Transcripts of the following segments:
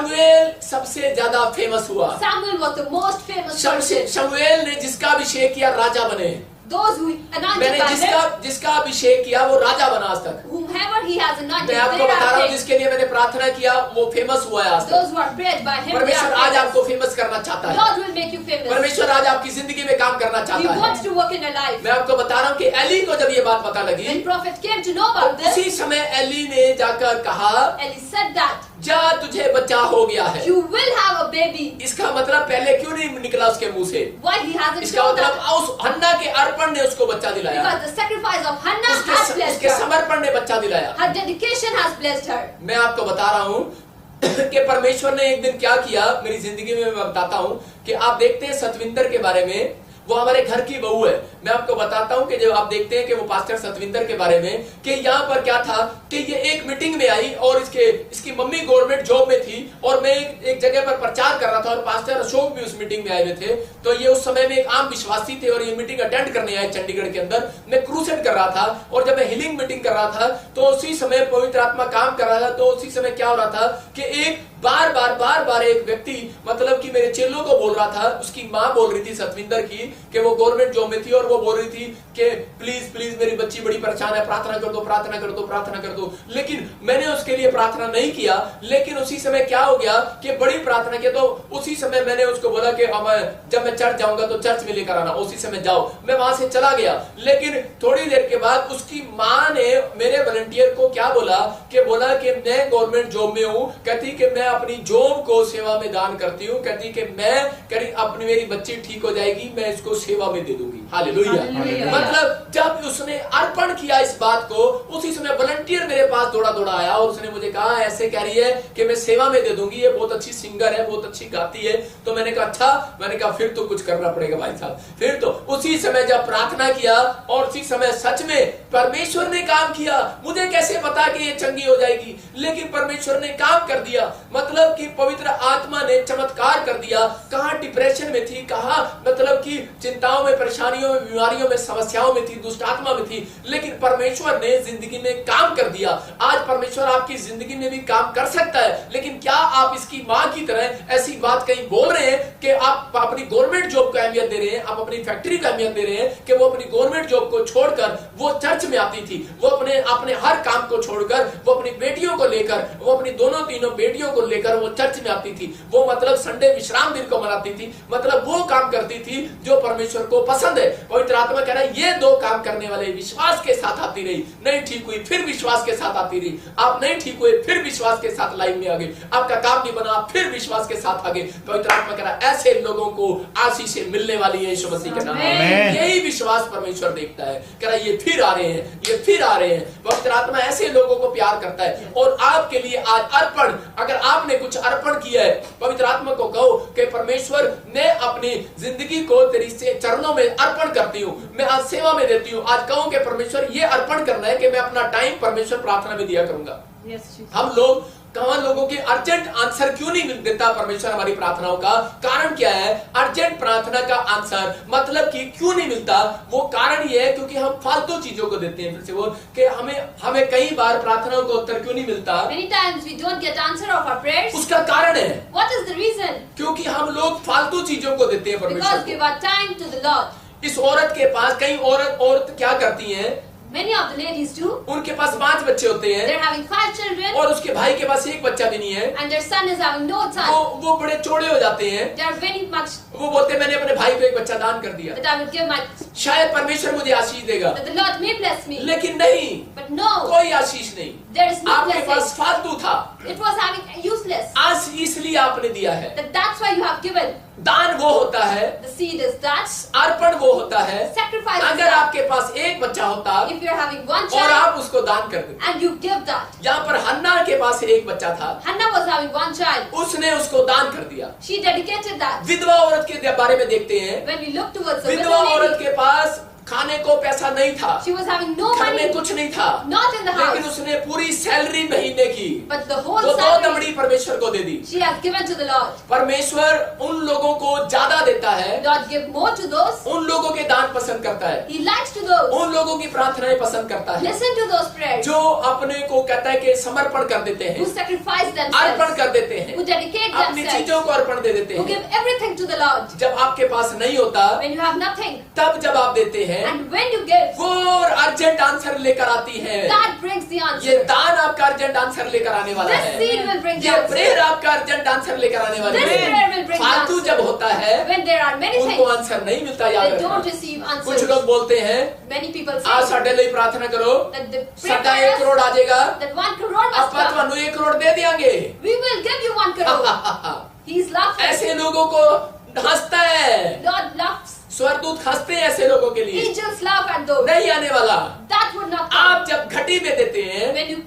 शमूएल सबसे ज्यादा फेमस हुआ। Samuel was the most famous person. शमूएल ने जिसका अभिषेक किया राजा बने। Those who anointed मैंने by him, जिसका अभिषेक किया वो राजा बना आज तक। whomever he has anointed, मैं आपको they बता रहा हूँ are kings. जिसके लिए मैंने प्रार्थना किया वो फेमस हुआ है आज तक। Those who are prayed by him, they परमेश्वर are आज famous. आपको फेमस करना चाहता है। God will make you famous. परमेश्वर आज आपकी जिंदगी में काम करना He चाहता wants है। to work in your life. मैं आपको बता रहा हूँ कि एली को जब ये बात पता लगी When prophet came to know तो about this, उसी समय एली ने जाकर कहा Eli said that जा तुझे बच्चा हो गया है। you will have a baby. इसका मतलब पहले क्यों नहीं निकला उसके मुंह से? Why he hasn't इसका told मतलब that? उस हन्ना के अर्पण ने उसको बच्चा दिलाया। Because the sacrifice of Hannah has blessed उसके her. समर्पण ने बच्चा दिलाया। Her dedication has blessed her. मैं आपको बता रहा हूँ कि परमेश्वर ने एक दिन क्या किया मेरी जिंदगी में। मैं बताता हूँ कि आप देखते हैं सतविंदर के बारे में, वो हमारे घर की बहू है। मैं आपको बताता हूँ कि जब आप देखते हैं कि वो पास्टर सतविंदर के बारे में कि यहाँ पर क्या था कि ये एक मीटिंग में आई और इसकी मम्मी गवर्नमेंट जॉब में थी और मैं एक जगह पर प्रचार कर रहा था और पास्टर अशोक भी उस मीटिंग में आए हुए थे। तो ये उस समय में एक आम विश्वासी थे और ये मीटिंग अटेंड करने आए चंडीगढ़ के अंदर। मैं क्रूसेड कर रहा था और जब मैं हीलिंग मीटिंग कर रहा था तो उसी समय पवित्र आत्मा काम कर रहा था। तो उसी समय क्या हो रहा था कि एक बार बार एक व्यक्ति मतलब कि मेरे चेलों को बोल रहा था, उसकी माँ बोल रही थी सतविंदर की कि वो गवर्नमेंट जॉब में थी और वो बोल रही थी कि प्लीज प्लीज मेरी बच्ची बड़ी परेशान है, प्रार्थना कर दो प्रार्थना कर दो प्रार्थना कर दो। लेकिन मैंने उसके लिए प्रार्थना नहीं किया। लेकिन उसी समय क्या हो गया कि बड़ी प्रार्थना किया। तो उसी समय मैंने उसको बोला कि जब मैं चर्च जाऊंगा तो चर्च में लेकर आना, उसी समय जाओ। मैं वहां से चला गया। लेकिन थोड़ी देर के बाद उसकी माँ ने मेरे वॉलंटियर को क्या बोला कि मैं गवर्नमेंट जॉब में हूँ। कहती कि मैं अपनी जॉब को सेवा में दान करती हूँ। कहती कि मैं अपनी मेरी बच्ची ठीक हो जाएगी, मैं इसको सेवा में दे दूंगी। हालेलुया। मतलब जब उसने अर्पण किया इस बात को, उसी समय वॉलंटियर मेरे पास दौड़ा आया और उसने मुझे कहा ऐसे कह रही है कि मैं सेवा में दे दूंगी, ये बहुत अच्छी सिंगर है, बहुत अच्छी गाती है। तो मैंने कहा अच्छा। मैंने कहा फिर तो कुछ करना पड़ेगा भाई साहब। फिर तो उसी समय जब प्रार्थना किया और उसी समय सच में परमेश्वर ने काम किया। मुझे कैसे पता कि ये चंगी हो जाएगी, लेकिन परमेश्वर ने काम कर दिया। मतलब कि पवित्र आत्मा ने चमत्कार कर दिया। कहां डिप्रेशन में थी, कहां मतलब कि चिंताओं में, परेशानियों में, बीमारियों में, समस्याओं में थी, दुष्ट आत्मा में थी, लेकिन परमेश्वर ने जिंदगी में काम कर दिया। आज परमेश्वर आपकी जिंदगी में भी काम कर सकता है। लेकिन क्या आप इसकी मां की तरह ऐसी बात कहीं बोल रहे हैं कि आप अपनी गवर्नमेंट जॉब को अहमियत दे रहे हैं, आप अपनी फैक्ट्री को अहमियत दे रहे हैं कि वो अपनी गवर्नमेंट जॉब को छोड़कर वो चर्च में आती थी, वो अपने हर काम को छोड़कर वो अपनी बेटियों को लेकर, वो अपनी तीनों बेटियों को लेकर वो चर्च में आती थी। वो मतलब संडे विश्राम दिन को मनाती थी। मतलब वो काम करती थी जो परमेश्वर को पसंद है। पवित्र आत्मा कह रहा है ये दो काम करने वाले विश्वास के साथ आती रही, नहीं ठीक हुई फिर विश्वास के साथ आती रही, आप नहीं ठीक हुए फिर विश्वास के साथ लाइन में आ गए, आपका काम नहीं बना फिर विश्वास के साथ आ गए। पवित्र आत्मा कह रहा है ऐसे लोगों को आशीष मिलने वाली है यीशु मसीह के नाम में। यही विश्वास परमेश्वर देखता है। कह रहा है ये फिर आ रहे हैं, ये फिर आ रहे हैं। पवित्र आत्मा ऐसे लोगों को प्यार करता है। और आपके लिए आज अर्पण, अगर आपने कुछ अर्पण किया है, पवित्र आत्मा को कहो कि परमेश्वर मैं अपनी जिंदगी को तेरी से चरणों में अर्पण करती हूँ, मैं आज सेवा में देती हूँ। आज कहो कि परमेश्वर ये अर्पण करना है कि मैं अपना टाइम परमेश्वर प्रार्थना में दिया करूंगा। हम लोग लोगों के अर्जेंट आंसर क्यों नहीं देता परमेश्वर हमारी प्रार्थनाओं का? कारण क्या है? अर्जेंट प्रार्थना का आंसर मतलब कि क्यों नहीं मिलता? वो कारण ये है क्योंकि हम फालतू चीजों को देते हैं। फिर से वो कि हमें कई बार प्रार्थनाओं का उत्तर क्यों नहीं मिलता? Many times we don't get answer of our prayers. उसका कारण है, What is the reason? क्योंकि हम लोग फालतू चीजों को देते हैं परमेश्वर Because give our time to the Lord. इस औरत के पास कई औरत क्या करती हैं? Many of the ladies do. उनके पास 5 बच्चे होते हैं। They're having 5 children. और उसके भाई के पास 1 बच्चा भी नहीं है। And their son is having no son. वो बड़े चौड़े हो जाते हैं। They are very much. वो बोलते हैं मैंने अपने भाई को 1 बच्चा दान कर दिया, That I will give my. शायद परमेश्वर मुझे आशीष देगा। That the Lord may bless me. लेकिन नहीं, But no. कोई आशीष नहीं। There is no आपके पास blessing. फालतू था। It was having useless. आशीष इसलिए आपने दिया है। That's why you have given. दान वो होता है, The seed is that. अर्पण वो होता है। Sacrifice is अगर that. आपके पास 1 बच्चा होता If you are having one और child आप उसको दान कर देते, and you give that. यहाँ पर हन्ना के पास 1 बच्चा था, Hannah was having one child. उसने उसको दान कर दिया। She dedicated that. विधवा औरत के बारे में देखते हैं। When we look towards the विधवा widow औरत lady, के पास खाने को पैसा नहीं था, She was having no घर में money, कुछ नहीं था, not in the लेकिन house, उसने पूरी सैलरी महीने की but the वो whole 2 salary दमड़ी परमेश्वर को दे दी। she has given to the Lord. परमेश्वर उन लोगों को ज्यादा देता है, Lord give more to those. उन लोगों के दान पसंद करता है, He likes to those. उन लोगों की प्रार्थनाएं पसंद करता है Listen to those prayers. जो अपने को कहता है कि समर्पण कर देते Who हैं, sacrifice अर्पण themselves. कर देते हैं, Who dedicate अपनी themselves. चीजों को अर्पण दे देते Who हैं। give everything to the Lord. जब आपके पास नहीं होता When you have nothing. तब जब आप देते हैं And when you give, वो अर्जेंट आंसर लेकर आती है। that brings the ये answer. दान आपका अर्जेंट आंसर लेकर आने वाला This है, seed will bring the ये answer. प्रेयर आपका अर्जेंट आंसर लेकर आने वाली This prayer will है। bring फालतू answer. जब होता है When there are many उनको things, आंसर नहीं मिलता, याद they don't रखना। receive कुछ answers. लोग बोलते हैं Many people आज say साढ़े लिए प्रार्थना करो, that the साढ़ा 1 prayer करोड़ आ जाएगा, that 1 crore must ਆਪਾਂ come. ਤੁਹਾਨੂੰ 1 करोड़ दे देंगे। We will give you 1 crore. He's laughing. ऐसे लोगों को हंसता है, Lord laughs. स्वर्गदूत हंसते हैं ऐसे लोगों के लिए, Angels laugh at those. नहीं आने वाला। That would not come. आप जब घटी में देते हैं, When you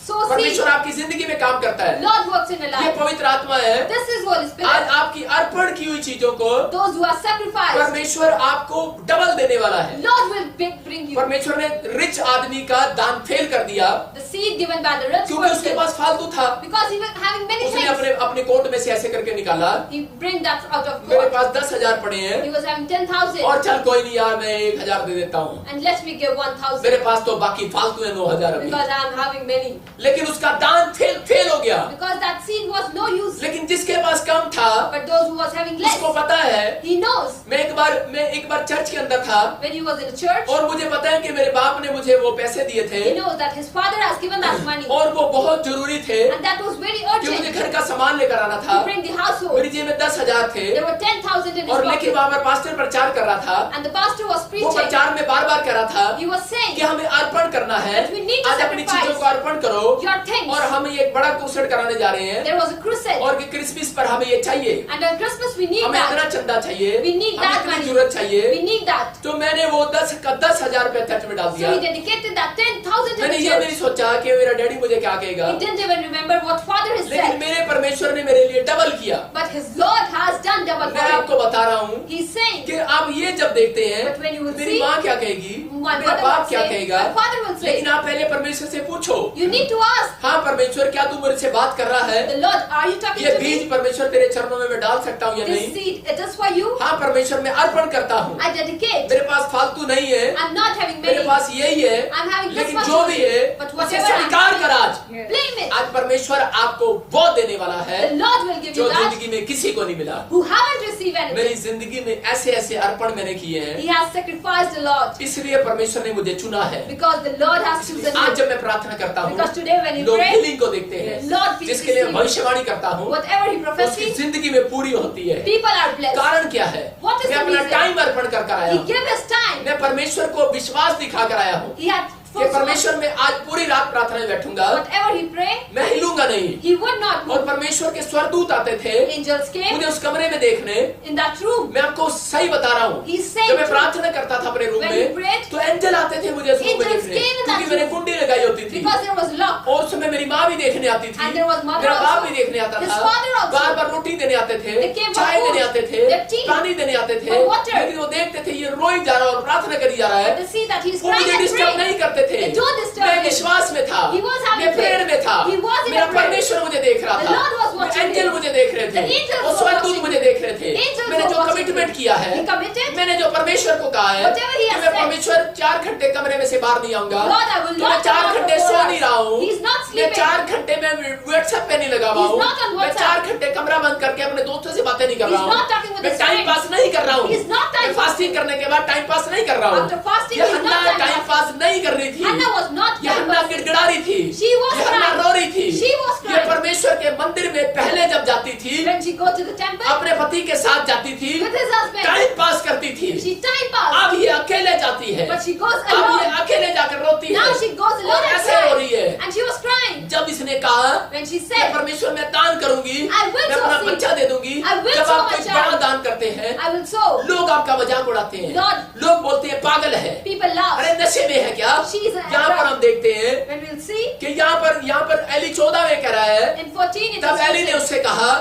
sow seed, परमेश्वर आपकी जिंदगी में काम करता है। Lord works in a ये life. पवित्र आत्मा है। This is Holy आज Spirit. आपकी अर्पण की हुई चीजों को Those who are sacrificed, परमेश्वर आपको डबल देने वाला है। Lord will bring you. परमेश्वर ने रिच आदमी का दान फेल कर दिया The seed given by the rich क्योंकि उसके person, पास फालतू था। because he was having many उसने things, अपने अपने कोट में से ऐसे करके निकाला, he bring that out of मेरे God. पास 10,000 पड़े हैं He was having 10,000, और चल कोई नहीं यार मैं 1,000 दे देता हूँ, and let me give 1,000 मेरे पास तो बाकी फालतू है 9,000 अभी। because I am having many. लेकिन उसका दान फेल हो गया। Because that seed was no use. लेकिन जिसके पास कम था But those who was having less, उसको पता है। he knows. मैं एक बार चर्च के अंदर था When he was in the church, और मुझे पता है कि मेरे बाप ने मुझे वो पैसे दिए थे he knows that his father has given that money, और वो बहुत जरूरी थे and that was very कि मुझे urgent घर का सामान लेकर आना था। to bring the household. मेरी जेब में 10,000 थे There were 10,000 in his और लेकिन pocket, वहां पर पास्टर प्रचार कर रहा था। and the pastor was वो preaching. प्रचार में बार बार कह रहा था He was saying, कि हमें अर्पण करना है, That we need to आज अपनी sacrifice चीजों को अर्पण करो your things. और हम ये एक बड़ा क्रूसेड कराने जा रहे हैं There was a crusade, और कि क्रिसमस पर हमें ये चाहिए, and on Christmas we need हमें इतना that. चंदा चाहिए, We need हमें that इतनी money. जरूरत चाहिए। We need that. तो मैंने वो 10,000 रुपए चर्च में डाल So दिया। he dedicated that 10,000 to मैंने the ये नहीं church. सोचा कि मेरा डैडी मुझे क्या कहेगा, He didn't even remember what father has लेकिन said. मेरे परमेश्वर ने मेरे लिए डबल किया। But his Lord has done double मैं for him. आपको बता रहा हूँ He's saying, कि आप ये जब देखते हैं But when you will मेरी see, माँ क्या कहेगी, my मेरा mother बाप will क्या say, कहेगा, my father will say, लेकिन आप पहले परमेश्वर से पूछो, you need to ask, हाँ परमेश्वर क्या तू मुझसे बात कर रहा है, the Lord, are you talking ये to बीज me? परमेश्वर तेरे चरणों में मैं डाल सकता हूँ या This नहीं। seed, it is for you. हाँ परमेश्वर मैं अर्पण करता हूँ, I dedicate. मेरे पास फालतू नहीं है, I'm not having मेरे many. पास यही है, I'm having this लेकिन much जो भी only. है But उसे whatever I'm स्वीकार कर आज। Blame it. आज परमेश्वर आपको वो देने वाला है The Lord will give जो you that जिंदगी में किसी को नहीं मिला। who haven't received मेरी anything. जिंदगी में ऐसे ऐसे अर्पण मैंने किए हैं, He has sacrificed a lot इसलिए परमेश्वर ने मुझे चुना है। because the Lord has chosen आज you. जब मैं प्रार्थना करता हूँ Because today when you लोग pray, हीलिंग को देखते हैं, Lord please जिसके लिए receive. भविष्यवाणी करता हूँ Whatever he उसकी prophesies, जिंदगी में पूरी होती है। people are blessed. कारण क्या है? What is मैं the अपना reason? टाइम अर्पण कर आया He हूँ। gave his time. मैं परमेश्वर को विश्वास दिखा कर आया हूँ He had कि full परमेश्वर में आज पूरी रात प्रार्थना में बैठूंगा, whatever he prayed, मैं हिलूंगा नहीं। he would not और move. परमेश्वर के स्वर्गदूत आते थे Angels came मुझे उस कमरे में देखने। in that room. मैं आपको सही बता रहा हूँ, He's saying जब मैं to- प्रार्थना करता था अपने रूम When he में prayed, तो एंजल आते थे मुझे उस रूम में angels देखने, came in that क्योंकि मैंने room. कुंडी लगाई होती थी Because there was lock. और उस समय मेरी माँ भी देखने आती थी, And there was mother मेरा बाप also. भी देखने आता His था, father also. बार बार रोटी देने आते थे, They came for चाय food, देने आते थे, their tea, पानी देने आते थे, for water. लेकिन वो देखते थे ये रोई जा रहा है और प्रार्थना करी जा रहा है, They see that he's वो crying मुझे and डिस्टर्ब praying. नहीं करते थे। They don't disturb मैं him. विश्वास में था, He was having मैं प्रेयर में था, faith. He was in a मेरा prayer. परमेश्वर मुझे देख रहा The था, Lord was watching angel him. मुझे देख रहे थे, The angels और were स्वर्गदूत watching मुझे him. देख रहे थे। Angels मैंने were जो watching कमिटमेंट him. किया है, He committed. मैंने जो परमेश्वर को कहा है Whatever he कि has मैं said. परमेश्वर 4 घंटे कमरे में से बाहर नहीं आऊंगा, Lord, I will तो मैं not 4 come out घंटे of सो hours. नहीं रहा हूँ, He's not मैं sleeping. 4 घंटे में व्हाट्सएप पे नहीं लगा हुआ He's हूँ, not on मैं WhatsApp. 4 घंटे कमरा बंद करके अपने दोस्तों से बातें नहीं कर He's रहा हूँ, not talking with मैं his टाइम friends. पास नहीं कर रहा हूँ, He's not time मैं फास्टिंग करने के बाद टाइम पास नहीं कर रहा हूँ। After fasting, ये he's not हन्ना time टाइम पास नहीं कर रही थी, Hannah was not ये time हन्ना passing. गिड़गिड़ा रही थी, She was ये हन्ना crying. रो रही थी, She was ये crying. परमेश्वर के मंदिर में पहले जब जाती थी When she go to the temple अपने पति के साथ जाती थी, with his husband, time pass करती थी, she time passed. अब ये अकेले जाती है, But she goes अब ये alone. अकेले जाकर रोती Now है she goes और alone and ऐसे रो रही crying. है। And she was crying. जब इसने कहा When she कि said, परमेश्वर मैं दान करूंगी, I will मैं sow अपना seed. बच्चा दे दूंगी, I will जब sow आप my कोई child. बड़ा दान करते हैं I will sow. लोग आपका मजाक उड़ाते हैं, Lord, लोग बोलते हैं पागल है, people laugh. अरे नशे में है क्या। She is a यहाँ पर हम देखते हैं When we'll see, कि यहाँ पर एली 14 में कह रहा है, in 14 it तब is एली ने written, उससे कहा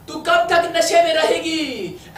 तू कब तक नशे में रहेगी।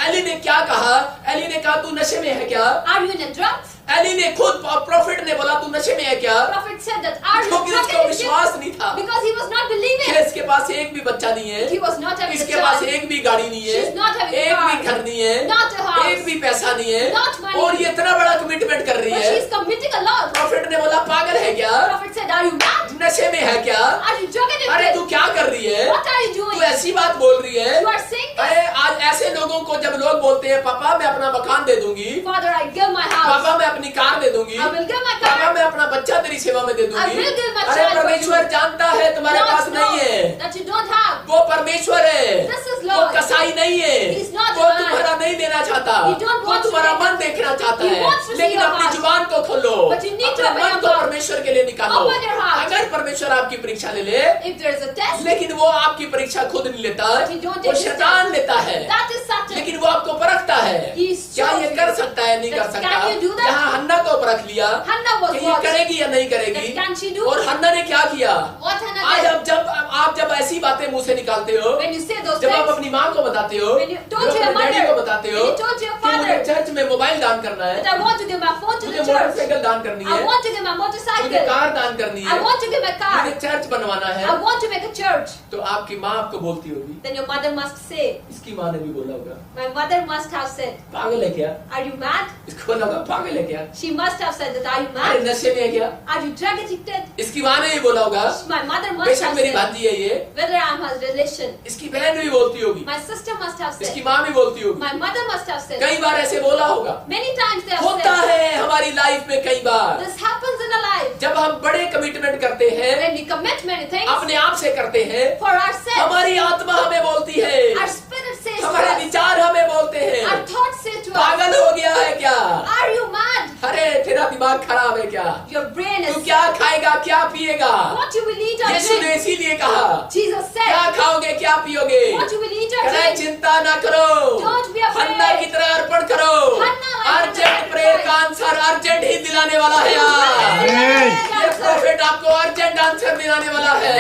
एली ने क्या कहा, एली ने कहा तू नशे में है क्या। are you in a drugs? Eli ने खुद, प्रॉफिट ने बोला तू नशे में है क्या? Prophet said that, are you क्योंकि drunk उसको and विश्वास addicted? नहीं था Because he was not believing. कि इसके पास एक भी बच्चा नहीं है, He was not having a इसके पास child. एक भी गाड़ी नहीं है, She's not having a एक भी car. घर नहीं है, Not a house. एक भी पैसा नहीं है, Not money. और ये इतना बड़ा कमिटमेंट कर रही But है। she's committing a lot. Profit ने बोला पागल है क्या? Prophet said, are you mad? नशे में है क्या? Are you drunk and अरे addicted? तू क्या कर रही है? What are you तू doing? ऐसी बात बोल रही है? You are saying this? अरे आज ऐसे लोगों को जब लोग बोलते हैं पापा मैं अपना मकान दे दूंगी, Father, I give my house. पापा मैं अपनी कार दे दूंगी, I will give my पापा car. मैं अपना बच्चा तेरी सेवा में दे I दूंगी। will give my अरे child for परमेश्वर you. जानता है तुम्हारे Lord पास नहीं knows है, that you don't have. वो परमेश्वर है, This is वो Lord. कसाई नहीं है, He's not वो a man. तुम्हारा नहीं देना चाहता, He don't वो want to तुम्हारा take मन it. देखना चाहता He है, wants to see लेकिन your अपनी heart. जुबान को खोलो, But you need to अपने open मन your को heart. परमेश्वर के लिए निकालो। Open your heart. अगर परमेश्वर आपकी परीक्षा ले ले, If there is a test, लेकिन वो आपकी परीक्षा खुद नहीं लेता, But he don't वो take his शैतान test. लेता है, that is Satan. लेकिन वो आपको परखता है He's क्या ये chosen. कर सकता है नहीं कर That सकता। can you do that? यहाँ हन्ना को परख लिया Hannah was कि ये watched. करेगी या नहीं करेगी, That can she do? और हन्ना ने क्या किया? What Hannah आज did? आप जब ऐसी बातें मुंह से निकालते हो, When you say those जब आप things, अपनी माँ को बताते हो, When you told जब your अपने डैडी mother, को बताते हो when you told your कि मुझे father, चर्च में मोबाइल दान करना है, that I want to give my phone to मुझे the church. मोटरसाइकिल दान करनी I है, want to give my मुझे motorcycle. कार दान करनी I है, want to give a car. मुझे चर्च बनवाना है, I want to make a church. तो आपकी माँ आपको बोलती होगी, Then your mother must say, इसकी माँ ने भी बोला होगा my mother must have said, पागल है क्या? are you mad? इसको बोला होगा पागल है क्या? She must have said that, are you अरे mad? नशे में है क्या? Are you drug addicted? इसकी माँ ने भी बोला होगा, My mother must बेशक have मेरी said, भांजी है ये, whether I'm her relation. इसकी बहन भी बोलती होगी, My sister must have इसकी said, माँ भी बोलती होगी, my mother must have said. कई बार ऐसे बोला होगा। Many times they have होता said, है हमारी लाइफ में कई बार, this happens in our life. जब हम बड़े कमिटमेंट करते हैं, When we commit many things अपने आप से करते हैं, for ourselves, हमारी आत्मा हमें बोलती है, our spirit says to हमारे us, विचार हमें बोलते our हैं, thoughts say to us, पागल हो गया है क्या? are you mad? अरे तेरा दिमाग खराब है क्या? Your brain तू is क्या खाएगा क्या पिएगा? what you will eat or यीशु ने drink. इसीलिए कहा Jesus क्या said, खाओगे क्या पियोगे? what you will eat or कहना drink. चिंता ना करो, Don't be afraid. हन्ना की तरह अर्पण करो, Hannah like urgent Hannah prayer cried. का आंसर अर्जेंट ही दिलाने वाला है यार। ये प्रॉफिट आपको अर्जेंट आंसर दिलाने वाला है,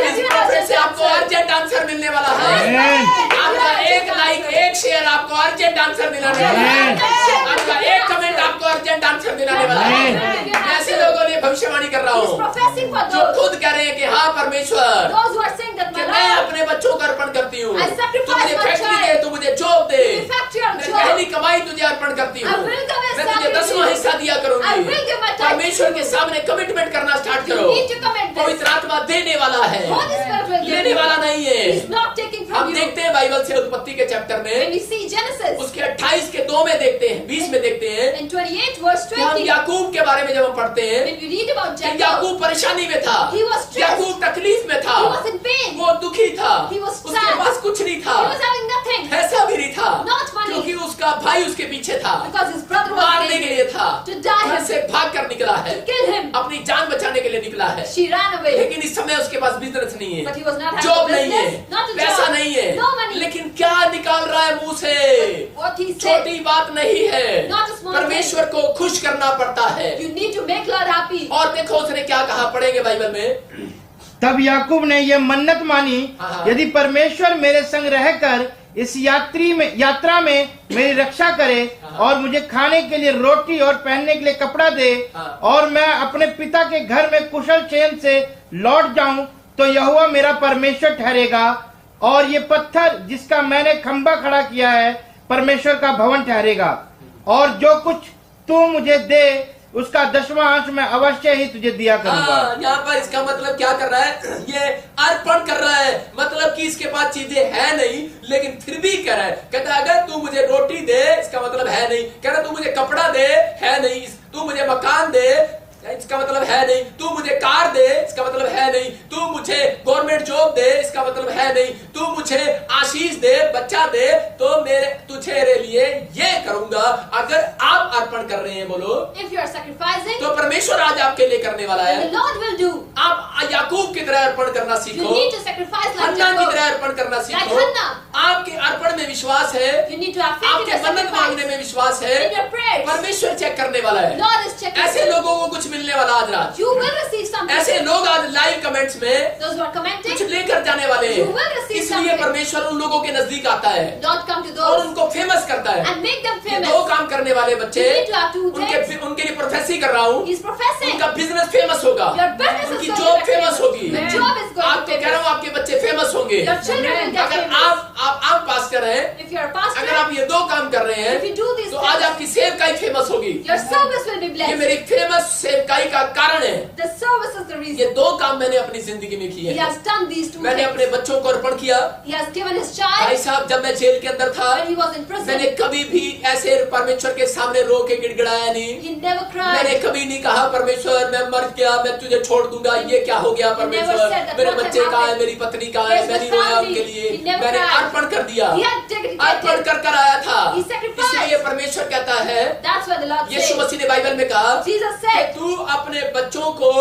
इस प्रॉफिट से आपको अर्जेंट आंसर मिलने वाला है। आपका एक लाइक एक शेयर आपको अर्जेंट आंसर दिलाने वाला है, आपका एक कमेंट आपको अर्जेंट आंसर दिलाने वाला है। मैं ऐसे लोगों ने भविष्यवाणी कर रहा He's हूँ professing for जो those, खुद कह रहे हैं कि हाँ परमेश्वर those who are saying that कि my मैं Lord, अपने बच्चों को अर्पण करती हूँ, I sacrifice तू मुझे my फैक्ट्री child. दे, तू मुझे job they, in fact you are मैं joy. पहली कमाई तुझे अर्पण करती I हूँ, will give a मैं तुझे salary 10वां to you. हिस्सा दिया I करूंगी। will give my tithe. परमेश्वर के सामने कमिटमेंट करना स्टार्ट You करो। need to commit this. पवित्र आत्मा देने वाला है, Holy Spirit will give लेने you. वाला नहीं है। He's not taking from हम you. देखते हैं बाइबल से उत्पत्ति के चैप्टर When में we see Genesis उसके 28 के 2 में देखते हैं, 20 में देखते हैं in 28 verse कि हम 20, याकूब के बारे में जब हम पढ़ते हैं when we read about कि Jacob, याकूब परेशानी में था, He was stressed. याकूब तकलीफ में था, he was in pain, वो दुखी था, He was उसके sad. पास कुछ नहीं था, he was having nothing पैसा भी नहीं था, Not money. क्योंकि उसका भाई उसके पीछे था, because his brother was मारने के dead. लिए था, To die घर him. से भाग कर निकला है, To kill him. अपनी जान बचाने के लिए निकला है, She ran away, लेकिन इस समय उसके पास बिजनेस नहीं है, but he was not having job a नहीं है, business, not a पैसा job, नहीं है, no money. लेकिन क्या निकाल रहा है मुंह से? What he said, छोटी बात नहीं है, Not a small परमेश्वर को खुश करना पड़ता है। you need to make Lord happy. और देखो उसने क्या कहा, पढ़ेंगे बाइबल में। तब याकूब ने यह मन्नत मानी, हाँ। यदि परमेश्वर मेरे संग रहकर इस यात्रा में मेरी रक्षा करे हाँ। और मुझे खाने के लिए रोटी और पहनने के लिए कपड़ा दे हाँ। और मैं अपने पिता के घर में कुशल चैन से लौट जाऊं, तो यहोवा मेरा परमेश्वर ठहरेगा और ये पत्थर जिसका मैंने खंबा खड़ा किया है परमेश्वर का भवन ठहरेगा, और जो कुछ तू मुझे दे उसका 10वां अंश मैं अवश्य ही तुझे दिया करूंगा। यहाँ पर इसका मतलब क्या कर रहा है? ये अर्पण कर रहा है, मतलब कि इसके पास चीजें है नहीं, लेकिन फिर भी कह रहा है, कहता है अगर तू मुझे रोटी दे, इसका मतलब है नहीं, कह रहा तू मुझे कपड़ा दे, है नहीं, तू मुझे मकान दे, इसका मतलब है नहीं, तू मुझे कार दे, इसका मतलब है नहीं, तू मुझे गवर्नमेंट जॉब दे, इसका मतलब है नहीं, तू मुझे आशीष दे, बच्चा दे, तो मैं तुझे लिए ये करूंगा। अगर आप अर्पण कर रहे हैं, बोलो, If you are sacrificing, तो परमेश्वर आज आपके लिए करने वाला the है। Lord will do. आप याकूब की तरह अर्पण करना You सीखो, need to sacrifice like हन्ना की Jacob. तरह अर्पण करना Like सीखो। Hannah. आपके अर्पण में विश्वास है, You need to have faith in आपके your मन्नत मांगने sacrifice. में विश्वास है, In your prayers, परमेश्वर चेक करने वाला है। Lord is checking. ऐसे लोगों को कुछ मिलने वाला आज रात, You will receive something. ऐसे लोग आज लाइव कमेंट्स में Those who are commenting, कुछ लेकर जाने वाले You will हैं, receive इसलिए इसलिए परमेश्वर उन लोगों के नजदीक आता है Lord come to और those उनको फेमस करता है। and make them ये famous. दो काम करने वाले बच्चे, You need to have two उनके लिए प्रोफेसी कर रहा हूँ, He's professing. उनका बिजनेस फेमस होगा, Your business is उनकी going to job be famous होगी। Your job is going आप to तो be कह रहा हूँ famous. आपके बच्चे फेमस होंगे। Your children will get अगर famous. आप पास्टर हैं, If you're a pastor, अगर आप ये दो काम कर रहे if you हैं do these तो आज things, आपकी सेवकाई फेमस होगी। your service will be ये blessed. मेरी फेमस सेवकाई का कारण है। The service is the ये reason. दो काम मैंने अपनी जिंदगी में किए He हैं। has done these two मैंने अपने things. बच्चों को अर्पण किया। He has given his भाई child साहब, जब मैं जेल के अंदर था, when he was in मैंने prison. कभी भी ऐसे परमेश्वर के सामने रो के गिड़गिड़ाया नहीं। He never मैंने cried. कभी नहीं कहा परमेश्वर मैं मर गया, मैं तुझे छोड़ दूंगा, ये क्या हो गया परमेश्वर, never said that मेरे what बच्चे had कहाँ है, happened. मेरी पत्नी कहाँ है, Where's मैं my नहीं रोया family? उनके लिए। He never मैंने cried. अर्पण कर दिया, He had dedicated. अर्पण कर आया था। He sacrificed. इसलिए परमेश्वर कहता है, That's what the Lord Yeshu says. मसीह ने बाइबल में कहा Jesus कि said तू अपने बच्चों को,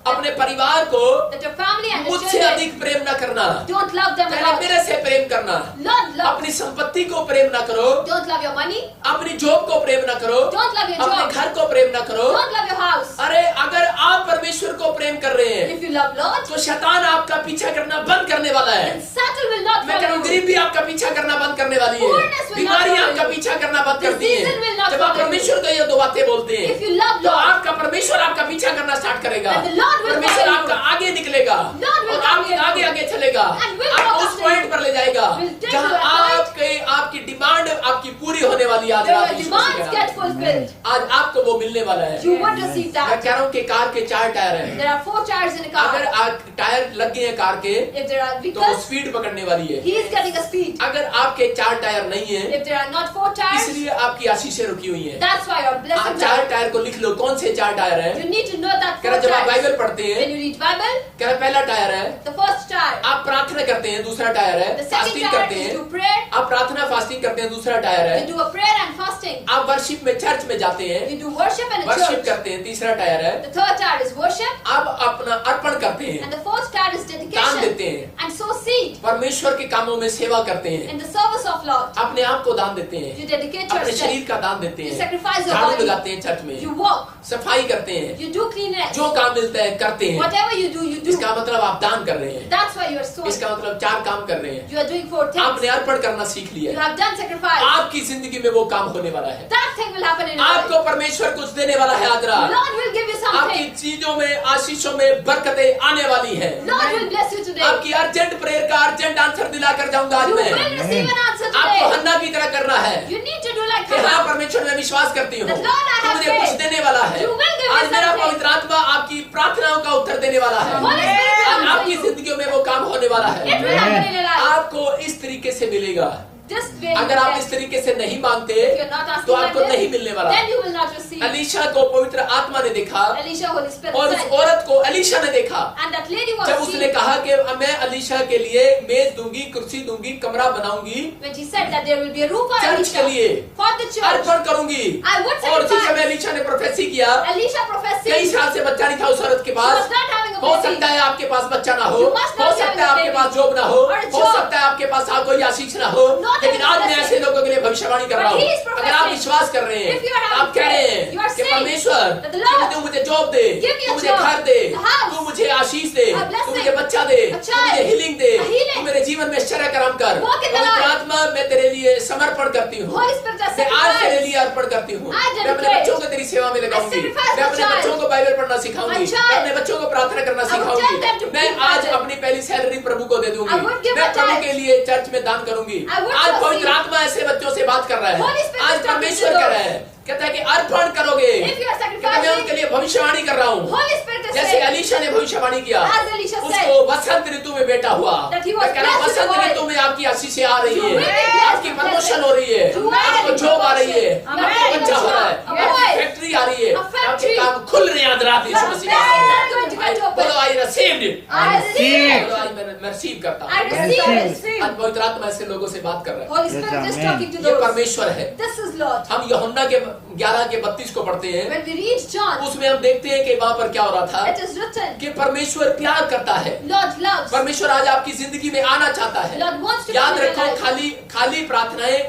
अपने परिवार को that your family and the मुझसे children अधिक प्रेम न करना, don't love them पहले enough. मेरे से प्रेम करना। Not love. अपनी संपत्ति को प्रेम न करो, Don't love your money. अपनी जॉब को प्रेम न करो, Don't love your अपने job. घर को प्रेम न करो। Don't love your house. अरे अगर आप परमेश्वर को प्रेम कर रहे हैं If you love Lord, तो शैतान आपका पीछा करना बंद करने वाला है। then Satan will not मैं कह रहा हूँ follow you. गरीबी आपका पीछा करना बंद करने वाली है, Poorness will not बीमारियां follow आपका you. पीछा करना बंद करती Disease will हैं। not जब आप follow you. परमेश्वर को ये दो बातें बोलते हैं If you love तो Lord, आपका परमेश्वर आपका पीछा करना स्टार्ट करेगा। then the Lord will परमेश्वर follow you. आपका आगे निकलेगा Lord will और come आपके with you. आगे आगे चलेगा, And will आपको walk उस after पॉइंट you. पर ले जाएगा Will take जहाँ you to that आपकी डिमांड आपकी पूरी होने वाली है। आज Where रात your यीशु मसीह demands के get नाम fulfilled. से। आज आपको वो मिलने वाला है। You would receive मैं that. कह रहा हूँ कि कार के 4 टायर हैं, There are 4 tires in a अगर car. टायर लग गए हैं कार के If there are तो वो vehicles, स्पीड पकड़ने वाली है। he is getting a speed. अगर आपके 4 टायर नहीं है If there are not 4 tires, इसलिए आपकी आशीषें रुकी हुई हैं। that's why you're आप blessing 4 them. टायर को लिख लो, कौन से 4 टायर हैं? You need to know that कह 4 रहा जब आप tires. बाइबल पढ़ते हैं, When you read Bible, कह रहा पहला टायर है the first tire. आप प्रार्थना करते हैं, दूसरा टायर है The second फास्टिंग tire करते is हैं, to prayer. आप प्रार्थना फास्टिंग करते हैं, दूसरा टायर है You do a prayer and fasting. आप वर्शिप में चर्च में जाते हैं, You do worship and a worship church. करते हैं, तीसरा टायर है The third tire is worship. आप अपना अर्पण करते हैं, And the fourth tire is दान dedication. देते हैं, And sow seed परमेश्वर के कामों में सेवा करते हैं, in the service of Lord. अपने आप को दान देते हैं, You dedicate अपने yourself. शरीर का दान देते You हैं, sacrifice your झाड़ू body. लगाते हैं चर्च में, You walk. सफाई करते हैं, You do cleanliness. जो काम मिलता है करते हैं। Whatever you do, you do. इसका मतलब आप दान कर रहे हैं, That's why you are sowing. इसका मतलब 4 काम कर रहे हैं। You are doing 4 things. आपने अर्पण करना सीख लिया You है, have done sacrifice. आपकी जिंदगी में वो काम होने वाला है। That thing will happen in your life. आपको परमेश्वर कुछ देने वाला है आज रात। Lord will give you आपकी something. चीजों में, आशीषों में बरकतें आने वाली है। Lord will bless you today. आपकी अर्जेंट प्रेयर का अर्जेंट आंसर दिलाकर जाऊंगा आज You मैं। will receive an answer आपको today. हन्ना की तरह करना है You need to do like कि हाँ Hannah. परमेश्वर में विश्वास करती हूँ, That Lord, I तू have मुझे कुछ faith. देने वाला है। You will give me आज मेरा something. पवित्र आत्मा आपकी प्रार्थनाओं का उत्तर देने वाला है। Holy Spirit will आज answer आपकी you. जिंदगियों में वो काम होने वाला It है। will happen in your life. आपको इस तरीके से मिलेगा। This way you अगर आप get. इस तरीके से नहीं मांगते If you're not asking तो like आपको this, नहीं मिलने वाला। then you will not receive. Alisha को पवित्र आत्मा ने देखा Elisha, Holy Spirit और उस said. औरत को अलीशा ने देखा। And that lady was जब उसने seen. कहा कि मैं अलीशा के लिए मेज दूंगी, कुर्सी दूंगी, कमरा बनाऊंगी, When she said that there will be a room for church के लिए Elisha. For the church. अर्पण करूंगी। I would और जिस समय sacrifice. अलीशा ने प्रोफेसी किया, Elisha कई prophesied. साल से बच्चा नहीं था उस औरत के She pass. was not having a हो baby. सकता है आपके पास बच्चा ना हो, You must not हो have सकता है a आपके baby. पास जॉब ना हो, Or a हो job. सकता है आपके पास कोई आशीष ना हो, Not लेकिन having आज मैं blessing. ऐसे लोगों के लिए भविष्यवाणी कर रहा But हूँ। he is professing. अगर आप विश्वास कर रहे हैं, If you are having आप कह रहे faith, you हैं are कि saying परमेश्वर that the Lord तू मुझे जॉब दे, give me तू a मुझे job, घर दे, a house, तू मुझे आशीष दे, a blessing, तू मुझे बच्चा दे, a तू child, मुझे हीलिंग दे, a healing. तू मेरे जीवन में शरय कर्म कर। Walk in the पवित्र light. आत्मा मैं तेरे लिए समर्पण करती हूँ, Holy Spirit, I मैं आज तेरे sacrifice. लिए अर्पण करती हूँ। I मैं अपने dedicate. बच्चों को तेरी सेवा में लगाऊंगी, sacrifice मैं my अपने child. बच्चों को बाइबल पढ़ना सिखाऊंगी, My child. मैं अपने बच्चों को प्रार्थना करना I would tell them to सिखाऊंगी। मैं read आज Bible. अपनी पहली सैलरी प्रभु को दे दूंगी, I would give मैं a प्रभु tithe. के लिए चर्च में दान करूंगी। I would आज sow पवित्र seed. आत्मा ऐसे बच्चों से बात कर रहा Holy है। Spirit आज is talking परमेश्वर to कह those. रहा है, कहता है कि अर्पण करोगे, If you are कहता है मैं sacrificing, उनके लिए भविष्यवाणी कर रहा हूँ। Holy Spirit is जैसे saying अलीशा ने भविष्यवाणी किया, As Elisha said, उसको वसंत ऋतु में बेटा हुआ। that he was मैं कह रहा हूँ blessed वसंत with ऋतु में आपकी आशीषें आ रही You will be है, blessed आपकी with प्रमोशन blessing. हो रही है, You will आपको be जॉब आ रही है, promotion. आपको Amen. बच्चा हो रहा है, A आपकी boy. फैक्ट्री आ रही है, A factory. आपके काम खुल रहे हैं आज रात यीशु Your मसीह के business नाम is going to में। get open. बोलो I received it, I receive it. बोलो आई मैं रिसीव करता I हूँ। receive आज it. पवित्र आत्मा ऐसे लोगों से बात कर रहा है। Holy Spirit is Amen. talking to ये those. परमेश्वर है। This is Lord. हम यूहन्ना के 11:32 को पढ़ते हैं, When we read John, उसमें हम देखते हैं कि वहां पर क्या हो रहा था it is written, कि परमेश्वर प्यार करता है। Lord loves. परमेश्वर आज आपकी जिंदगी में आना चाहता है। Lord wants to याद come in your रखो, life. खाली प्रार्थनाएं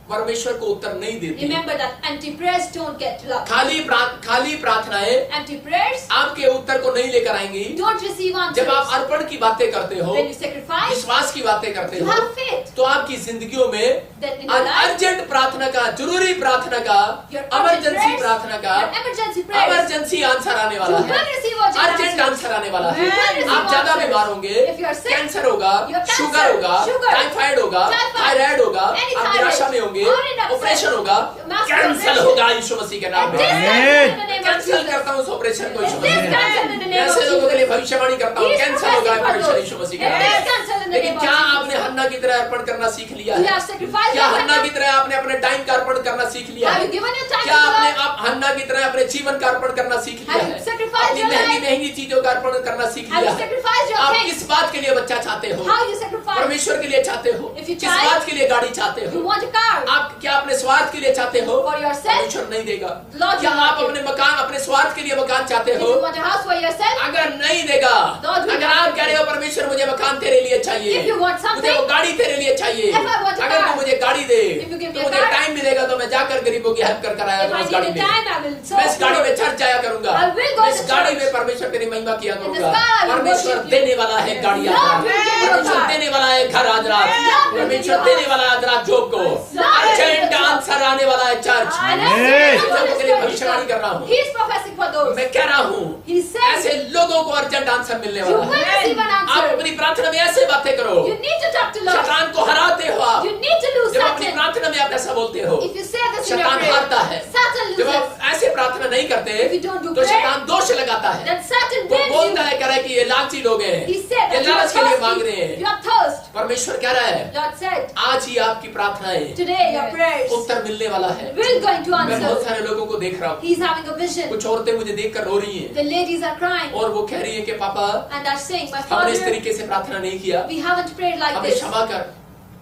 परमेश्वर को उत्तर नहीं देती। Remember that empty prayers don't get love. खाली प्रार्थनाएं Empty prayers आपके उत्तर को नहीं लेकर आएंगी। don't receive जब आप answers. अर्पण की बातें करते हो, When you sacrifice, विश्वास की बातें करते you हो, have faith. तो आपकी जिंदगियों में That in your life, urgent प्रार्थना का, जरूरी प्रार्थना का, your urgent इमरजेंसी prayers, प्रार्थना का, your emergency prayers, emergency answer आने वाला you है। will receive urgent urgent answers. Answer आने वाला है। You will receive आप ज्यादा answers. बीमार होंगे, If you are sick, cancer होगा, your cancer, शुगर होगा, sugar, टाइफाइड होगा, typhoid, थायराइड होगा, any आप thyroid, निराशा में होंगे, or in upset, ऑपरेशन होगा, massive कैंसल operation. होगा यीशु मसीह के नाम And में। this cancel in the name of cancel Jesus. करता हूँ उस ऑपरेशन को यीशु This मसीह के नाम cancel in the में। name of ऐसे लोगों के लिए Jesus. भविष्यवाणी करता हूँ, He is कैंसल होगा professing for ऑपरेशन those. यीशु मसीह के And नाम this में। cancel in the लेकिन name of क्या Jesus. आपने हन्ना की तरह अर्पण करना सीख लिया You है? have sacrificed क्या like हन्ना Hannah? की तरह आपने अपने टाइम का अर्पण करना सीख लिया Have है? you given your time क्या to आपने God? आप हन्ना की तरह अपने जीवन का अर्पण करना सीख लिया Have you है? sacrificed अपनी your महंगी life? महंगी चीजों का अर्पण करना सीख Have लिया you है? sacrificed your आप things? किस बात के लिए बच्चा चाहते हो? How you sacrifice? परमेश्वर के लिए चाहते हो? If you किस child, बात के लिए गाड़ी चाहते You हो? want a car? आप क्या अपने स्वार्थ के लिए चाहते हो? For yourself? परमेश्वर नहीं देगा। Lord क्या will not आप give. अपने मकान, अपने स्वार्थ के लिए मकान चाहते If हो? you want a house for yourself, अगर नहीं देगा, Lord will अगर not आप give. कह रहे हो परमेश्वर मुझे मकान तेरे लिए चाहिए, If you want something, मुझे वो गाड़ी तेरे लिए चाहिए, If I want a अगर car, तू मुझे गाड़ी दे, If you give तो me a मुझे car, टाइम मिलेगा तो मैं जाकर गरीबों की हेल्प कर आया if I उस गाड़ी need a में। time, I will मैं इस गाड़ी में so. चर्च जाया करूंगा। I will go मैं इस to गाड़ी church. में परमेश्वर तेरी महिमा किया In करूंगा। this car I will परमेश्वर worship you. देने वाला है गाड़ी आज Lord रात। will give you a परमेश्वर car. देने वाला है घर आज रात। Lord will परमेश्वर give you a देने वाला है आज रात जॉब को। Lord will urgent give you a answer आने वाला है चर्च। And Amen. as लोगों के लिए भविष्यवाणी कर रहा हूँ। He is professing for those. मैं कह रहा हूँ He says ऐसे लोगों को अर्जेंट आंसर मिलने you वाला will है। receive an आप answer. अपनी प्रार्थना में ऐसे बातें करो, You need to talk to Lord. शैतान को हराते हो आप। You need to lose जब अपनी Satan. प्रार्थना में आप ऐसा बोलते हो, If you say this in your शैतान हारता prayer, है। Satan जब loses. आप ऐसे प्रार्थना नहीं करते If you don't do तो prayer, शैतान दोष लगाता है। Then Satan वो blames बोलता you. है, कह रहा है कि ये लालची लोग हैं, He said ये that you are लालच के लिए मांग रहे thirsty. हैं। You are thirst. परमेश्वर कह रहा है Lord said, आज ही आपकी प्रार्थनाएं today your prayers उत्तर मिलने वाला है। will going to मैं बहुत answer. सारे लोगों को देख रहा हूँ, He's having a vision. कुछ औरतें मुझे देखकर रो रही हैं The ladies are crying और वो कह रही है कि पापा and are saying, my हमने इस father, तरीके से प्रार्थना नहीं किया, we haven't prayed like हमें this. क्षमा कर।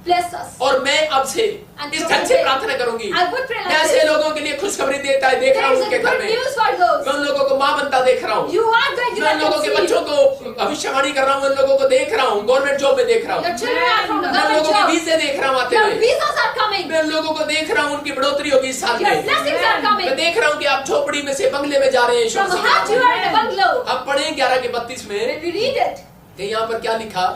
Bless us. और मैं अब से And इस so ढंग से today, प्रार्थना करूंगी। I would pray मैं like ऐसे this. लोगों के लिए खुशखबरी देख रहा There हूँ is उनके a घर good में। news for those. मैं उन लोगों को माँ बनता देख रहा हूँ। You are going to मैं उन get लोगों के बच्चों conceived. को भविष्यवाणी कर रहा हूँ, उन लोगों को देख रहा हूँ, गवर्नमेंट जॉब में देख रहा Your हूँ। children are from the मैं उन government लोगों के job. वीजे देख रहा हूँ आते Your हुए। visas are coming. मैं उन लोगों को देख रहा हूँ, उनकी बढ़ोतरी होगी इस साल Your में। blessings are coming. मैं देख रहा हूँ कि आप झोपड़ी में से बंगले में जा रहे हैं। From the heart you are in a bungalow. अब पढ़े 11:32 में When we read it, कि यहाँ पर क्या लिखा।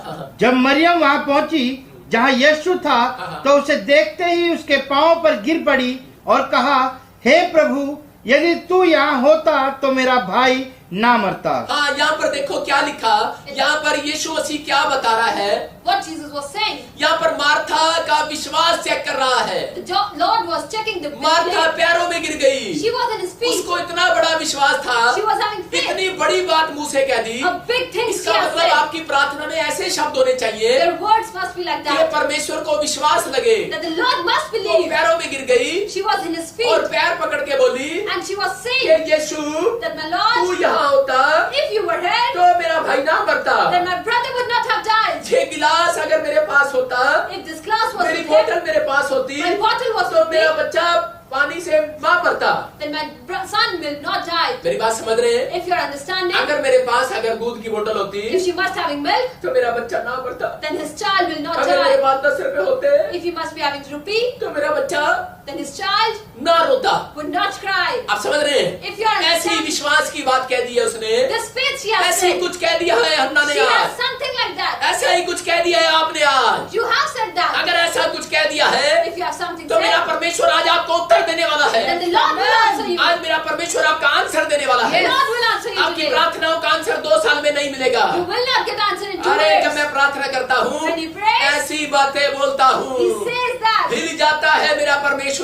जब मरियम वहां पहुंची जहां यीशु था तो उसे देखते ही उसके पांव पर गिर पड़ी और कहा, हे प्रभु, यदि तू यहाँ होता तो मेरा भाई ना मरता। हाँ, यहाँ पर देखो क्या लिखा। यहाँ पर यीशु मसीह क्या बता रहा है। what Jesus was saying, यहाँ पर मार्था का विश्वास चेक कर रहा है। the Lord was checking the Martha faith. पैरों में गिर गई। She was in his feet. उसको इतना बड़ा विश्वास था, She was having faith. इतनी बड़ी बात मुंह से कह दी। A big thing she इसका has मतलब said. आपकी प्रार्थना में ऐसे शब्द होने चाहिए Their words must be like कि that. परमेश्वर को विश्वास लगे। That the Lord must वो believe. पैरों में गिर गई She was in his और feet. पैर पकड़ के बोली And she was कि saying यीशु, that my तू Lord, यहाँ होता if you were here, तो मेरा भाई ना मरता। then my brother would not have died. ये गिलास अगर मेरे पास होता, If this glass was मेरी with him, बोतल मेरे पास होती, my bottle was तो with मेरा me, बच्चा पानी से मां मरता। then my son will not die. मेरी बात समझ रहे हैं? If you are understanding, अगर मेरे पास अगर दूध की बोतल होती if she must having milk, तो मेरा बच्चा ना मरता। then his child will not अगर मेरे die. पास 10 रुपए होते If he must be having rupee, तो मेरा बच्चा then his child ना रोता। would not cry. आप समझ रहे हैं? If you are ऐसी understanding, विश्वास की बात कह दी है उसने, this faith she has ऐसे ही said, कुछ कह दिया है हन्ना ने she has आज, something like that. ऐसा ही कुछ कह दिया है आपने आज। You have said that. अगर ऐसा कुछ कह दिया है If you have something तो मेरा said, परमेश्वर आज आपको उत्तर देने वाला है। then the Lord will answer you. आज मेरा परमेश्वर आपका आंसर देने वाला है। The Lord will answer you आपकी today. प्रार्थनाओं का आंसर 2 साल में नहीं मिलेगा। You will not get answered in 2 अरे जब years. मैं प्रार्थना करता हूँ, When he prays, ऐसी बातें बोलता हूँ, he says that. हिल जाता है मेरा परमेश्वर।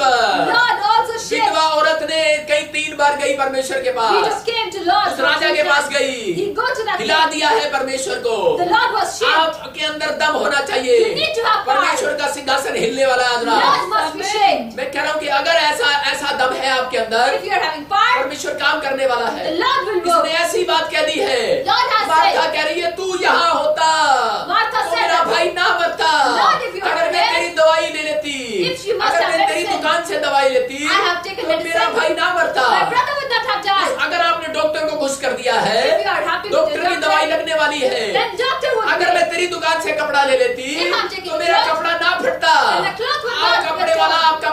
Lord also shakes. विधवा औरत ने कई 3 बार गई परमेश्वर के He pass, just came to Lord. उस राजा के पास He गई, go to that हिला place. दिया है परमेश्वर को। The Lord was shaken. आपके अंदर दम होना चाहिए। You need to have power. परमेश्वर का सिंहासन हिलने वाला है आज Lord रात। must be shaken. मैं कह रहा हूँ कि अगर ऐसा दम है आपके अंदर, If you are having power, परमेश्वर काम करने वाला है। the Lord will work. इसने ऐसी बात कह दी है। Lord has मार्था said, कह रही है, तू यहाँ होता Martha तो said मेरा that, भाई ना मरता। Lord, if you are अगर मैं there, तेरी दवाई ले लेती, if she must अगर have मैं तेरी medicine, दुकान से दवाई लेती, I have taken तो medicine, मेरा भाई ना मरता। my brother would not have died. अगर आपने डॉक्टर को खुश कर दिया है, If you are happy with doctor the की दवाई doctor, लगने वाली है। then doctor would अगर pay. मैं तेरी दुकान से कपड़ा ले लेती If I'm taking तो मेरा clothes, कपड़ा ना फटता। then the cloth would आप not कपड़े get वाला torn. आपका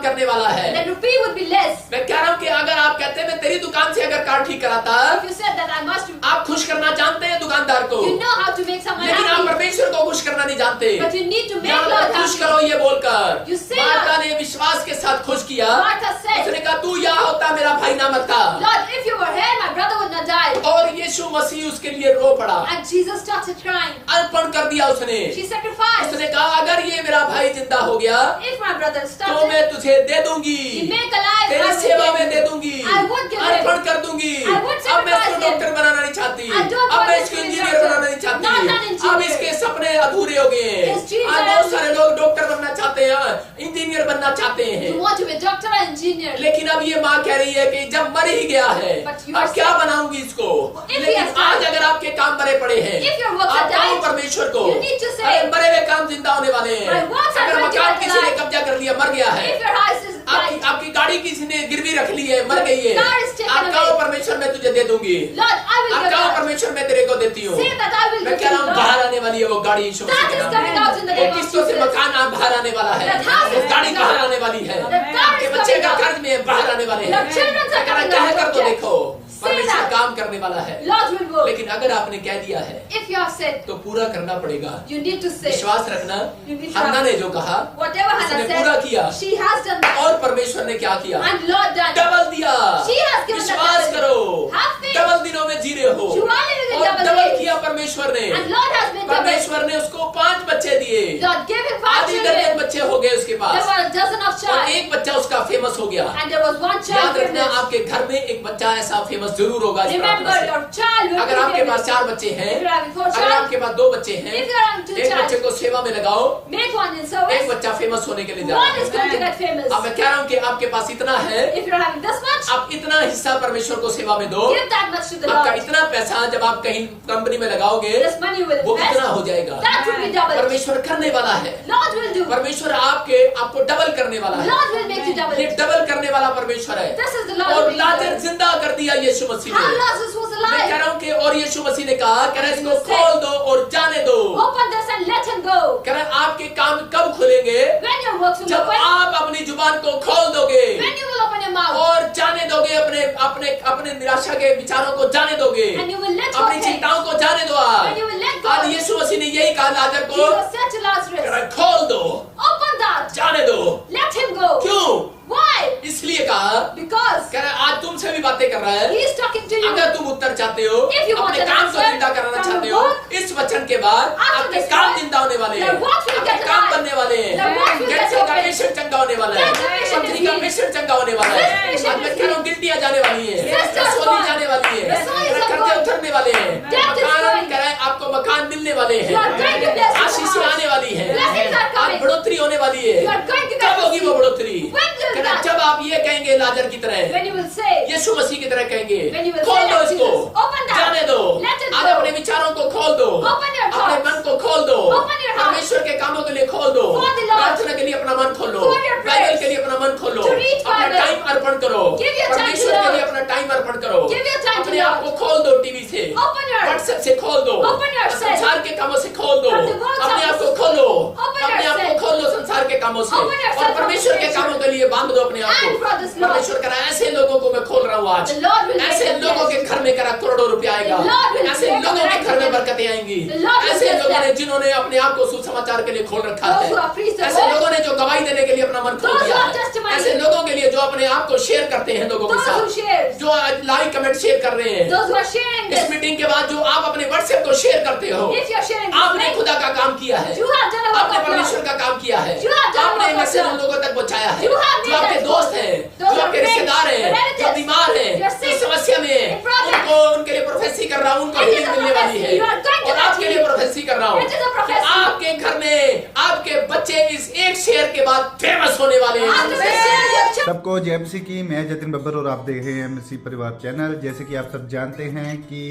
काम करने वाला है। then rupee would be less. मैं कह रहा हूँ कि अगर आप कहते हैं मैं तेरी दुकान से अगर कार ठीक कराता, If you said that I must, आप खुश करना जानते हैं दुकानदार को, you know how to make someone लेकिन आप happy, परमेश्वर को खुश करना नहीं जानते। but you need to make यहाँ Lord खुश happy. करो ये बोलकर You say, मार्था ने विश्वास के साथ खुश किया। Martha said, उसने कहा तू यहाँ होता मेरा भाई ना मरता, Lord, if you were here, my brother would not die. और यीशु मसीह उसके लिए रो पड़ा, And Jesus started crying. अर्पण कर दिया उसने। She sacrificed. उसने कहा अगर ये मेरा भाई जिंदा हो गया If my brother तो started, मैं तुझे दे दूंगी, you make alive, I तेरी would सेवा give में him. दे दूंगी, I would give him. अर्पण कर दूंगी। I would अब मैं इसको sacrifice him. डॉक्टर बनाना नहीं चाहती, I don't अब want मैं him इसको to be इंजीनियर doctor. बनाना नहीं Not an चाहती, engineer. अब इसके सपने अधूरे हो गए हैं। His dreams आज are बहुत empty. सारे लोग डॉक्टर बनना चाहते हैं, इंजीनियर बनना चाहते हैं, You want to be a doctor or engineer. लेकिन अब ये माँ कह रही है कि जब मर ही गया है But you अब are क्या sick. बनाऊंगी इसको। If he लेकिन has died, आज अगर आपके काम मरे पड़े हैं, if your works are आप कहो died, परमेश्वर को you need to say, अरे मरे हुए काम जिंदा होने वाले हैं। My works are अगर going to मकान be किसी ने alive. कब्जा कर लिया, मर गया है, If your house is died, आपकी गाड़ी किसी ने गिरवी रख ली है, मर गई है, car is taken आप away. कहो परमेश्वर मैं तुझे दे दूंगी, Lord, I will आप give कहो that. परमेश्वर मैं तेरे को देती हूँ। Say that I will मैं give कह you, रहा हूँ Lord. बाहर आने वाली है वो गाड़ी यीशु मसीह That के is नाम coming में। out in the वो name of किस्तों से Jesus. मकान बाहर आने वाला है, That house वो is गाड़ी coming बाहर out. आने वाली है, That car आपके is बच्चे coming का out. कर्ज में बाहर आने वाले हैं। Your children are मैं कह रहा coming कह out कर of तो debt. देखो Say परमेश्वर that. काम करने वाला है, Lord will work. लेकिन अगर आपने कह दिया है If you have said, तो पूरा करना पड़ेगा। you need to say. विश्वास रखना, You need to Hannah have- ने जो कहा Whatever उसने Hannah पूरा said, किया, she has done that. और परमेश्वर ने क्या किया, And Lord done. डबल दिया। She has given that विश्वास double. करो, Have faith. डबल दिनों में जी रहे हो, You are living in और double डबल days. किया परमेश्वर ने। And Lord has been double. परमेश्वर ने उसको 5 बच्चे दिए, Lord gave him 5 आधी दर्जन children. बच्चे हो गए उसके There pass, were a dozen of और child. एक बच्चा उसका फेमस हो गया। And there was one child याद रखना famous. आपके घर में एक बच्चा ऐसा फेमस जरूर होगा इस प्रार्थना Remember, से। your child will अगर be आपके पास famous. 4 बच्चे हैं, If you're having 4 अगर child, आपके पास 2 बच्चे हैं, if you're having 2 एक बच्चे child, को सेवा में लगाओ, make one in एक service. बच्चा फेमस होने के लिए जा One रहा is है। going to get famous. अब मैं कह रहा हूँ कि आपके पास इतना है, If you're having this much, आप इतना हिस्सा परमेश्वर को सेवा में दो, give that much to the आपका Lord. इतना पैसा जब आप कहीं कंपनी में लगाओगे This money will वो invest. इतना हो जाएगा। That will be double. परमेश्वर करने वाला है, Lord will do. परमेश्वर आपको डबल करने वाला है। Lord will make you double. ये डबल करने वाला परमेश्वर है। This is the Lord और who makes लाजर double. जिंदा कर दिया यीशु मसीह How ने। Lazarus was मैं कह alive. रहा हूँ कि और यीशु मसीह ने कहा कह रहा है इसको He said, खोल दो और जाने दो। Open this and let him go. कह रहा है आपके काम कब खुलेंगे, When your works will जब open, आप अपनी जुबान को खोल दोगे when you will open your mouth, और जाने दोगे, अपने अपने अपने निराशा के विचारों को जाने दोगे, and you will let go अपनी of him, चिंताओं को जाने दो। when you will let go, आज यीशु मसीह ने यही कहा लाजर को, Jesus said to कह रहा Lazarus, है खोल दो, open that, जाने दो। let him go. क्यों? Why? इसलिए कहा, Because कह रहा है आज तुमसे भी बातें कर रहा है। he is talking to you. अगर तुम उत्तर चाहते हो, If you want अपने an काम को answer जिंदा कराना from चाहते the हो, book, इस वचन के बाद after आपके this काम word, जिंदा होने वाले हैं, your works will आपके get काम alive. बनने वाले हैं, Your works will cancer get का open. पेशेंट चंगा होने वाला है, Cancer patient पथरी is का healed. पेशेंट चंगा होने वाला है, This patient अब मैं is कह रहा हूँ गिल्टियाँ जाने वाली है, Sisters सोनी going. जाने वाली है, The souls are कर्जे going. उतरने वाले हैं, Death is मकान going. कह रहा है आपको मकान मिलने वाले हैं, You are going to bless your आशीषें house. आने वाली है, Blessings are आज coming. बढ़ोतरी होने वाली है। You are going to get कब होगी वो बढ़ोतरी? When will कह रहा है, that? जब आप ये कहेंगे लाजर की तरह, When you will say, यीशु मसीह की तरह कहेंगे When you will खोल say दो like इसको, Jesus, open that. जाने दो, Let it आज go. अपने विचारों को खोल दो, Open your अपने thoughts. मन को खोल दो, Open your heart. परमेश्वर के कामों के लिए खोल दो, For the Lord. प्रार्थना के लिए अपना मन खोलो, For your prayers. बाइबल के लिए अपना मन खोलो, To read अपना Bible. टाइम अर्पण करो, Give your time to परमेश्वर के Lord. लिए अपना टाइम अर्पण करो, Give your time to अपने आप Lord. को खोल दो, टीवी से, Open your- व्हाट्सएप से खोल दो, Open yourself. संसार के कामों से खोल दो, From the words अपने of आप को the- खोलो, Open अपने आप को yourself. खोल दो संसार के कामों से, Open yourself और from परमेश्वर के the कामों के लिए बांध दो अपने आप And for को। this Lord. परमेश्वर करा ऐसे लोगों को मैं खोल रहा हूँ आज, The Lord will make ऐसे them लोगों blessed. के घर में करा करोड़ों रुपया आएगा, The Lord will ऐसे make लोगों के them घर में blessed. बरकतें आएंगी, The Lord will ऐसे bless लोगों ने them. जिन्होंने अपने आप को सुसमाचार के लिए खोल रखा Those है, who are preached the ऐसे word. लोगों ने जो गवाही देने के लिए अपना मन खोल Those दिया who are है, testimony. ऐसे लोगों के लिए जो अपने आप को शेयर करते हैं लोगों के Those who साथ, shares. जो लाइक कमेंट शेयर कर रहे हैं, Those who are sharing इस this. मीटिंग के बाद जो आप अपने व्हाट्सएप को शेयर करते हो, If you are sharing this आपने link, खुदा का काम किया है, you have done a work आपने of परमेश्वर God. का काम किया है, You have done आपने work of मैसेज God. उन लोगों तक पहुंचाया है, You have जो made आपके that दोस्त work. हैं, Those जो are आपके friends, रिश्तेदार हैं, relatives. जो बीमार हैं, You're जो sick, समस्या में हैं, in problem. उनको उनके लिए प्रोफेसी कर रहा हूँ, उनको It is हीलिंग a मिलने वाली prophecy. You are going है, to और get आपके लिए healed. प्रोफेसी कर रहा हूँ It is a कि prophecy. आपके घर में आपके बच्चे इस एक शेयर के बाद फेमस होने वाले After this हैं। year, your children सबको जय मसीह की। मैं जतिन बब्बर और आप देख रहे हैं मसीह परिवार चैनल। जैसे कि आप सब जानते हैं कि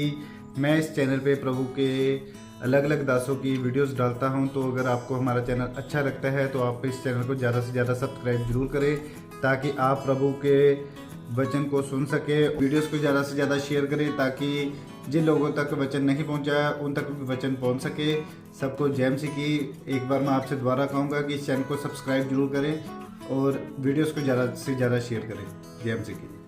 मैं इस चैनल पे प्रभु के अलग अलग दासों की वीडियोस डालता हूं, तो अगर आपको हमारा चैनल अच्छा लगता है तो आप इस चैनल को ज़्यादा से ज़्यादा सब्सक्राइब जरूर करें, ताकि आप प्रभु के वचन को सुन सके। वीडियोस को ज़्यादा से ज़्यादा शेयर करें, ताकि जिन लोगों तक वचन नहीं पहुंचा उन तक भी वचन पहुंच सके। सबको जय मसीह की। एक बार मैं आपसे दोबारा कहूँगा कि इस चैनल को सब्सक्राइब जरूर करें और वीडियोस को ज़्यादा से ज़्यादा शेयर करें। जय मसीह की।